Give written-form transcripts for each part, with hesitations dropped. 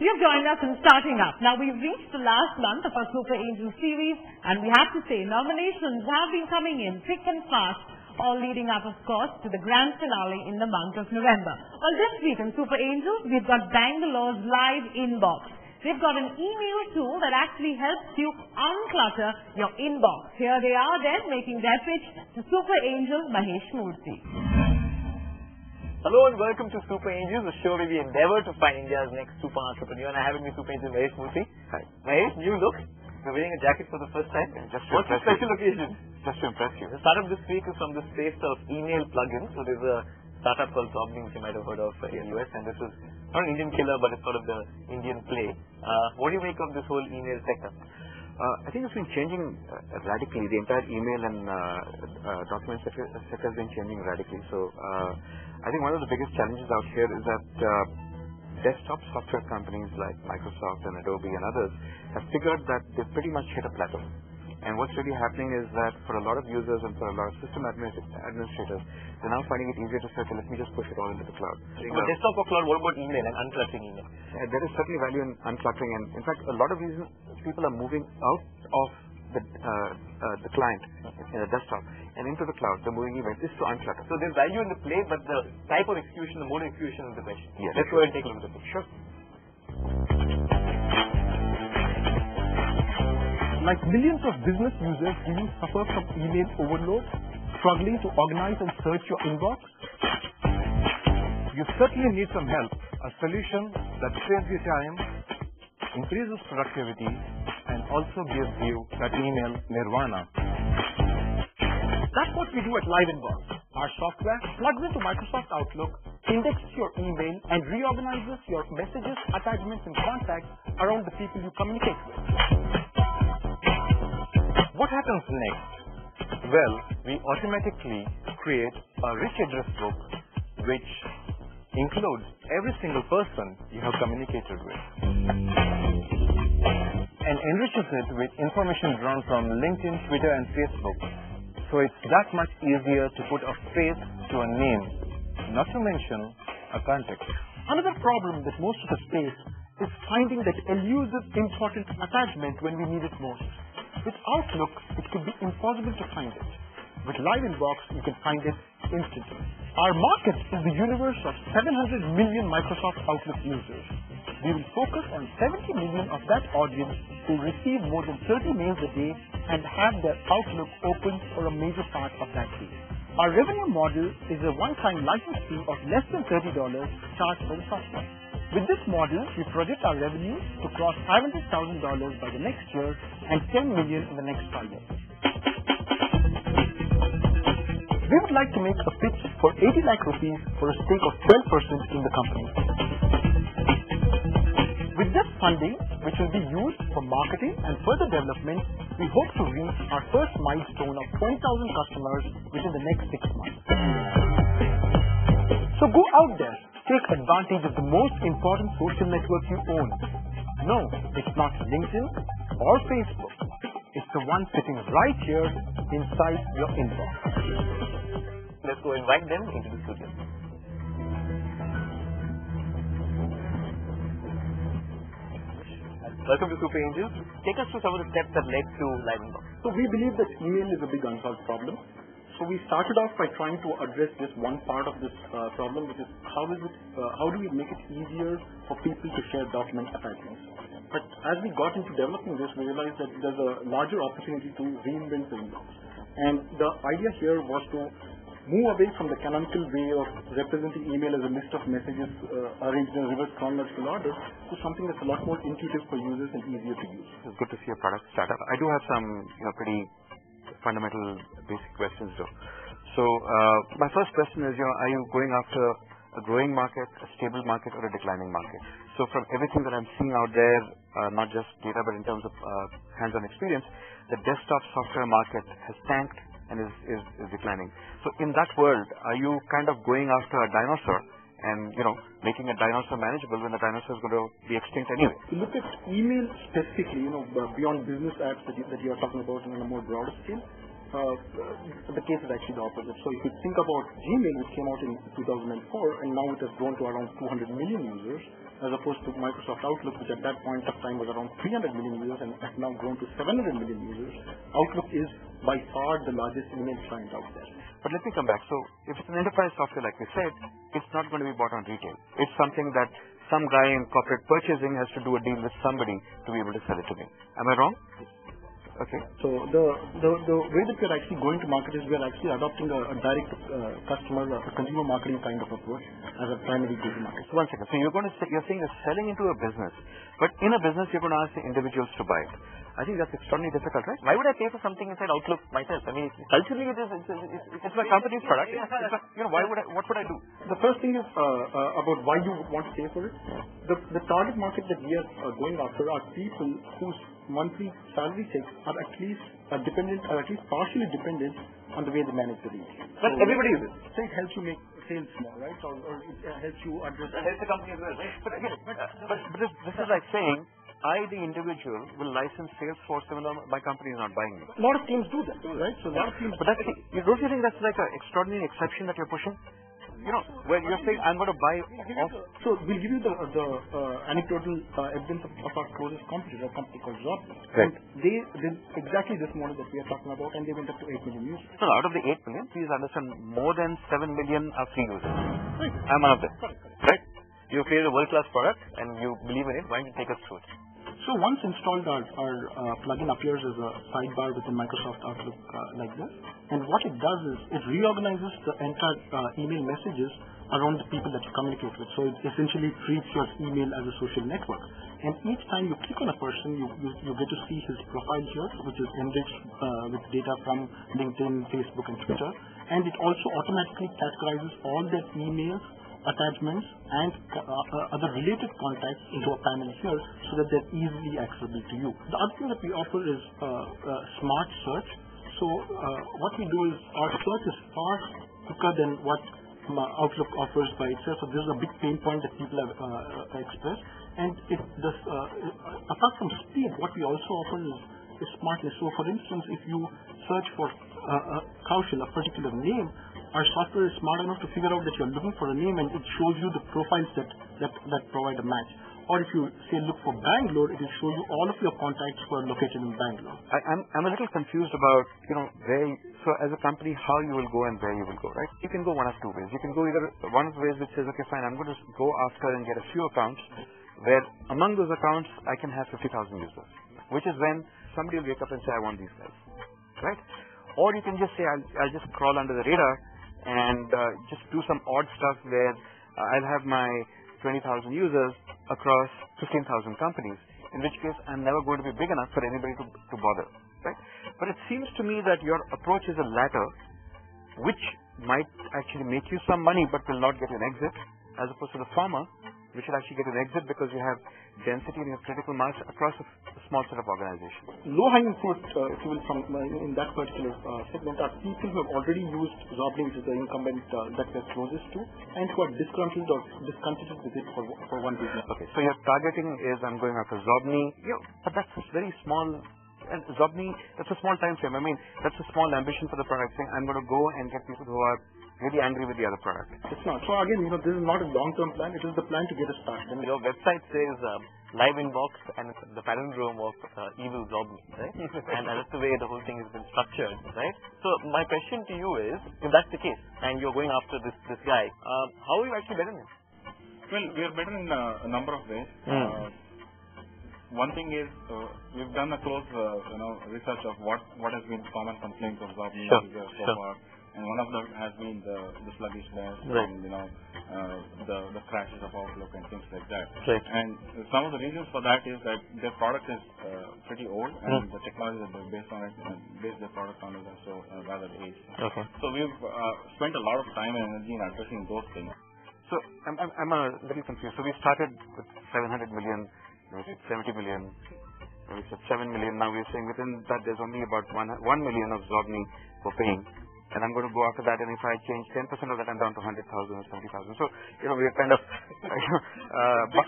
you've joined us in Starting Up. Now, we've reached the last month of our Super Angel series, and we have to say nominations have been coming in thick and fast, all leading up, of course, to the grand finale in the month of November. Well, this week in Super Angels, we've got Bangalore's live inbox. They've got an email tool that actually helps you unclutter your inbox. Here they are then, making their pitch to Super Angel Mahesh Murthy. Hello and welcome to Super Angels, the show where we endeavor to find India's next super entrepreneur. And I have with me Super Angel Mahesh Murthy. Hi. Mahesh, new look. You're wearing a jacket for the first time. What's the special occasion? Just to impress you. The startup this week is from the space of email plugins. So there's a startup called Probly, which you might have heard of in the US, and this is not an Indian killer, but it's sort of the Indian play. What do you make of this whole email sector? I think it's been changing radically. The entire email and document sector has been changing radically. So I think one of the biggest challenges out here is that desktop software companies like Microsoft and Adobe and others have figured that they've pretty much hit a plateau. And what's really happening is that for a lot of users and for a lot of system administrators, they're now finding it easier to say, okay, let me just push it all into the cloud. But desktop or cloud, what about email and uncluttering email? There is certainly value in uncluttering, and in fact, a lot of reasons people are moving out of the client in the desktop and into the cloud. They're moving email is to unclutter. So there's value in the play, but the type of execution, the mode of execution is the question. Yes. Let's go ahead and take a look at the pitch. Sure. Like millions of business users, do you suffer from email overload, struggling to organize and search your inbox? You certainly need some help, a solution that saves you time, increases productivity, and also gives you that email nirvana. That's what we do at Live Inbox. Our software plugs into Microsoft Outlook, indexes your email, and reorganizes your messages, attachments, and contacts around the people you communicate with. What happens next? Well, we automatically create a rich address book which includes every single person you have communicated with and enriches it with information drawn from LinkedIn, Twitter, and Facebook. So it's that much easier to put a face to a name, not to mention a context. Another problem that most of us face is finding that elusive important attachment when we need it most. With Outlook, it could be impossible to find it. With Live Inbox, you can find it instantly. Our market is the universe of 700 million Microsoft Outlook users. We will focus on 70 million of that audience who receive more than 30 mails a day and have their Outlook open for a major part of that day. Our revenue model is a one-time license fee of less than $30 charged by the software. With this model, we project our revenues to cross $500,000 by the next year and $10 million in the next 5 years. We would like to make a pitch for 80 lakh rupees for a stake of 12% in the company. With this funding, which will be used for marketing and further development, we hope to reach our first milestone of 20,000 customers within the next 6 months. So go out there. Take advantage of the most important social network you own. No, it's not LinkedIn or Facebook. It's the one sitting right here inside your inbox. Let's go invite them into the studio. Welcome to Super Angels. Take us through some of the steps that led to Live Inbox. So we believe that email is a big unsolved problem. So we started off by trying to address just one part of this problem, which is how do we make it easier for people to share document attachments. But as we got into developing this, we realized that there's a larger opportunity to reinvent the inbox. And the idea here was to move away from the canonical way of representing email as a list of messages arranged in a reverse chronological order to something that's a lot more intuitive for users and easier to use. It's good to see a product startup. I do have some pretty fundamental basic questions though. So my first question is, are you going after a growing market, a stable market, or a declining market? So from everything that I'm seeing out there, not just data but in terms of hands-on experience, the desktop software market has tanked and is declining. So in that world, are you kind of going after a dinosaur and making a dinosaur manageable when the dinosaur is going to be extinct anyway? To look at email specifically, beyond business apps that you are talking about on a more broader scale, the case is actually the opposite. So if you think about Gmail, which came out in 2004, and now it has grown to around 200 million users, as opposed to Microsoft Outlook, which at that point of time was around 300 million users and has now grown to 700 million users. Outlook is by far the largest email client out there. But let me come back. So if it's an enterprise software, like we said, it's not going to be bought on retail. It's something that some guy in corporate purchasing has to do a deal with somebody to be able to sell it to me. Am I wrong? Okay. So the way that we are actually going to market is we are actually adopting a direct customer, a consumer marketing kind of approach as a primary go-to-market. So 1 second. So you're saying you're selling into a business, but in a business you're going to ask the individuals to buy it. I think that's extremely difficult, right? Why would I pay for something inside Outlook myself? I mean, culturally it's my company's product. What would I do? The first thing is about why you want to pay for it. The target market that we are going after are people whose monthly salary checks are at least dependent, or at least partially dependent on the way they manage the reach. But everybody uses it. So it helps you make sales more, right? Or it helps you address. That helps the company as well, right? But this is like saying, I, the individual, will license Salesforce even though my company is not buying it. A lot of teams do that, right? So a lot of teams. But don't you think that's like an extraordinary exception that you're pushing? You know, where you're saying I'm going to buy off. So we'll give you the anecdotal evidence of our closest competitor, a company called Zobni. Right. And they did exactly this model that we are talking about, and they went up to 8 million users. No, out of the 8 million, please understand, more than 7 million are free users. Right. I'm one of them. Right? You create a world-class product and you believe in it. Why don't you take us through it? So once installed, our plugin appears as a sidebar within Microsoft Outlook like this. And what it does is it reorganizes the entire email messages around the people that you communicate with. So it essentially treats your email as a social network. And each time you click on a person, you get to see his profile here, which is enriched with data from LinkedIn, Facebook, and Twitter. And it also automatically categorizes all their emails, attachments, and other related contacts into a panel here so that they're easily accessible to you. The other thing that we offer is smart search. So what we do is our search is far quicker than what Outlook offers by itself. So this is a big pain point that people have expressed. And apart from speed, what we also offer is smartness. So for instance, if you search for Kaushal, a particular name, our software is smart enough to figure out that you're looking for a name, and it shows you the profiles that provide a match. Or if you say look for Bangalore, it will show you all of your contacts who are located in Bangalore. I'm a little confused about, so as a company, how you will go and where you will go, right? You can go one of two ways. You can go either one of the ways which says, okay, fine, I'm going to go after and get a few accounts, where among those accounts, I can have 50,000 users, which is when somebody will wake up and say, I want these guys, right? Or you can just say, I'll just crawl under the radar and just do some odd stuff where I'll have my 20,000 users across 15,000 companies, in which case I'm never going to be big enough for anybody to bother, right? But it seems to me that your approach is a latter, which might actually make you some money but will not get you an exit, as opposed to the former, which will actually get an exit because you have density and you have critical mass across a small set of organizations. Low-hanging fruit, if you will, in that particular segment are people who have already used Zobni, which is the incumbent that we're closest to, and who are disgruntled or discontented with it for one reason. Okay, so your targeting is I'm going after Zobni, but that's very small. And Zobni, that's a small time frame. I mean, that's a small ambition for the product, saying I'm going to go and get people who are really angry with the other product. It's not. So again, this is not a long-term plan. It is the plan to get us started. And your website says live inbox and the palindrome of evil Zobni, right? And that's the way the whole thing has been structured, right? So my question to you is, if that's the case, and you're going after this guy, how are you actually better than him? Well, we are better in a number of ways. One thing is we've done a close research of what has been common complaints of Zobni so far, and one of them has been the sluggishness and the crashes of Outlook and things like that. Right. And some of the reasons for that is that their product is pretty old, and the technology that they based their product on is also rather aged. Okay. So we've spent a lot of time and energy in addressing those things. So I'm a little confused. So we started with 700 million. We said 70 million, we said 7 million, now we're saying within that there's only about 1 million of Zobni for paying, and I'm going to go after that, and if I change 10% of that, I'm down to 100,000 or 70,000. So, we're kind of,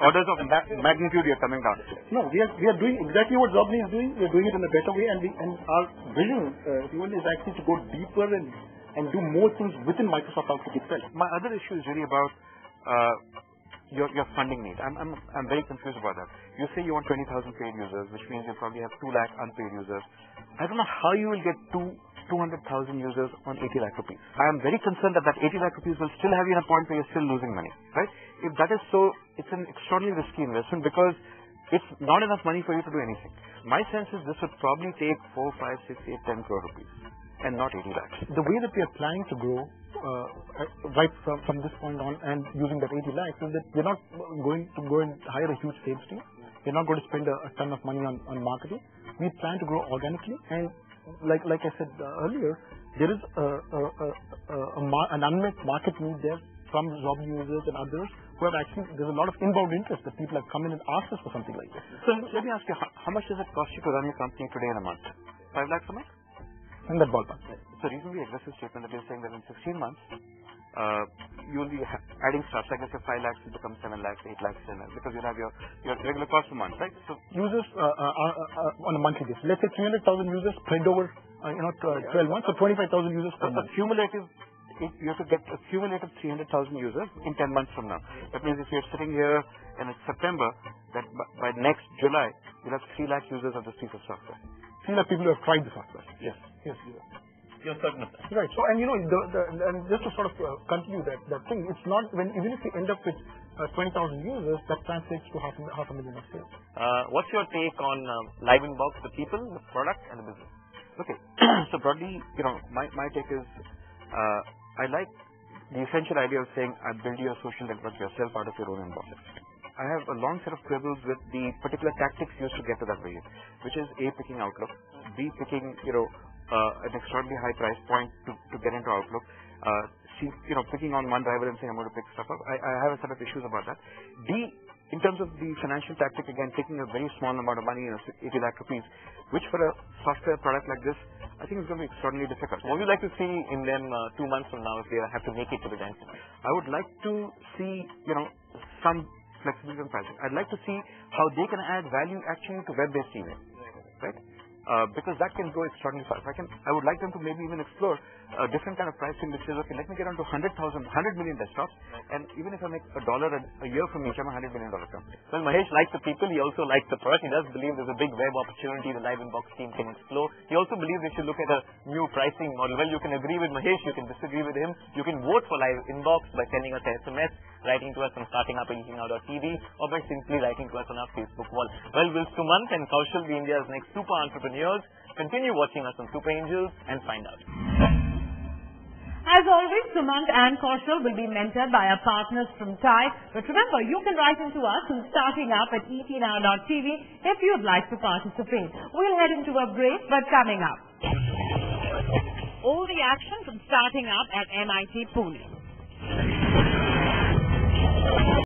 orders of magnitude we are coming down. No, we are doing exactly what Zobni is doing. We are doing it in a better way, and our vision is actually to go deeper and do more things within Microsoft Outlook itself. My other issue is really about your funding need. I'm very confused about that. You say you want 20,000 paid users, which means you probably have 2 lakh unpaid users. I don't know how you will get 200,000 users on 80 lakh rupees. I am very concerned that 80 lakh rupees will still have you in a point where you're still losing money, right? If that is so, it's an extraordinarily risky investment because it's not enough money for you to do anything. My sense is this would probably take 4, 5, 6, 8, 10 crore rupees and not 80 lakhs. The way that we are planning to grow right from this point on and using that 80 lakhs is that we're not going to go and hire a huge sales team. We're not going to spend a ton of money on marketing. We plan to grow organically, and like I said earlier, there is an unmet market need there from Zobni users and others who have actually, there's a lot of inbound interest that people have come in and asked us for something like this. So let me ask you, how much does it cost you to run your company today in a month? 5 lakhs a month? In that ballpark. It's a reasonably aggressive statement that you're saying that in 16 months, you will be adding stuff. Like I said, 5 lakhs will become 7 lakhs, 8 lakhs, 10 lakhs, because you'll have your regular cost per month, right? So users on a monthly basis. Let's say 300,000 users spread over 12 months, so 25,000 users per month. Cumulative, you have to get a cumulative 300,000 users in 10 months from now. That means if you're sitting here and it's September, that by next July, you'll have 3 lakh users of this piece of software. 3 lakh people who have tried the software. Yes. You're certain of that. Right. So, and and just to sort of continue that thing, it's not even if we end up with 20,000 users, that translates to half a million of sales. What's your take on LiveInbox, the people, the product, and the business? Okay. So broadly, my take is, I like the essential idea of saying, I build your social network yourself out of your own inbox. I have a long set of quibbles with the particular tactics used to get to that vision, which is A, picking Outlook, B, picking, an extraordinarily high price point to get into Outlook, picking on one driver and saying I'm going to pick stuff up. I have a set of issues about that. D, in terms of the financial tactic, again, taking a very small amount of money, 80 lakh rupees, which for a software product like this, I think is going to be extraordinarily difficult. What would you like to see in them 2 months from now if they have to make it to the dance? I would like to see, some flexibility on pricing. I'd like to see how they can add value actually to web-based email, right? Because that can go extraordinarily fast. I would like them to maybe even explore a different kind of pricing which says, okay, let me get onto 100 million desktops, and even if I make $1 a year from each, I'm a $100 million company. Well, Mahesh likes the people. He also likes the product. He does believe there's a big web opportunity the LiveInbox team can explore. He also believes they should look at a new pricing model. Well, you can agree with Mahesh. You can disagree with him. You can vote for LiveInbox by sending us an SMS, writing to us on startingup@easynow.tv, or by simply writing to us on our Facebook wall. Well, will Sumant and Kaushal be India's next super entrepreneurs? Continue watching us on Super Angels and find out. As always, Sumant and Kaushal will be mentored by our partners from TIE. But remember, you can write into us on startingup@easynow.tv if you'd like to participate. We'll head into a break, but coming up, all the action from Starting Up at MIT Pune.